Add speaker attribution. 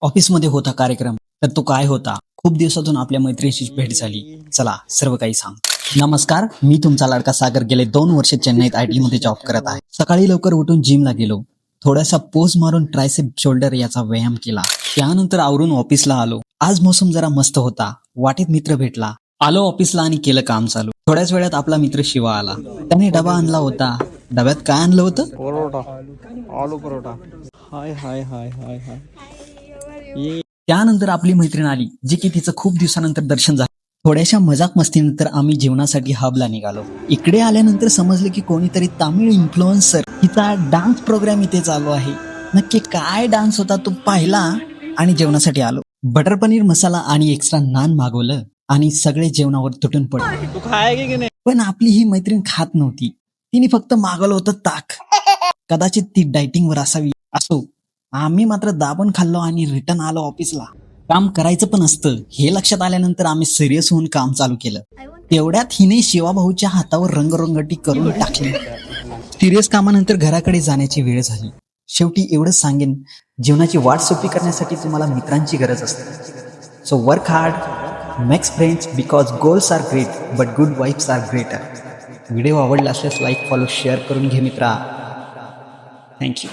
Speaker 1: ऑफिसमध्ये होता कार्यक्रम. तर तो काय होता? खूप दिवसातून आपल्या मैत्रिणीशी भेट झाली. चला सर्व काही सांग. नमस्कार, मी तुमचा लाडका सागर. गेले 2 वर्ष चेन्नईत IT मध्ये जॉब करत आहे. सकाळी लवकर उठून जिमला गेलो. थोडासा पोज मारून ट्रायसेप शोल्डर याचा व्यायाम केला. त्यानंतर आवरून ऑफिसला आलो. आज मोसम जरा मस्त होता. वाटेत मित्र भेटला. आलो ऑफिसला आणि केलं काम चालू. थोड्याच वेळात आपला मित्र शिवा आला. त्याने डबा आणला होता. डब्यात काय आणलं होतं?
Speaker 2: परोठा, आलू परोठा. हाय हाय हाय हाय हाय.
Speaker 1: त्यानंतर आपली मैत्रीण आली, जी की तिचं खूप दिवसानंतर दर्शन झालं. थोड्याशा मजाक मस्तीनंतर आम्ही जेवणासाठी हबला निघालो. इकडे आल्यानंतर समजलं की कोणीतरी तामिळ इन्फ्लुएन्सर हिचा डान्स प्रोग्राम इथे चालू आहे. नक्की काय डान्स होता तो पाहिला आणि जेवणासाठी आलो. बटर पनीर मसाला आणि एक्स्ट्रा नान मागवलं आणि सगळे जेवणावर तुटून पडले.
Speaker 2: तू खाय की नाही?
Speaker 1: पण आपली ही मैत्रीण खात नव्हती. तिने फक्त मागवलं होतं ताक. कदाचित ती डायटिंगवर असावी. असो, आम्ही मात्र दाबून खाल्लो आणि रिटर्न आलो ऑफिसला. काम करायचं पण असतं हे लक्षात आल्यानंतर आम्ही सिरियस होऊन काम चालू केलं. तेवढ्यात हिने शिवाभाऊच्या हातावर रंगरंगटी करून टाकली. सिरियस कामानंतर घराकडे जाण्याची वेळ झाली. शेवटी एवढंच सांगेन, जीवनाची वाट सोपी करण्यासाठी तुम्हाला मित्रांची गरज असते. So work hard, makes friends, because goals are great but good vibes are greater. Video आवडला असल्यास लाईक, फॉलो, शेअर करून घे मित्रा. थँक्यू.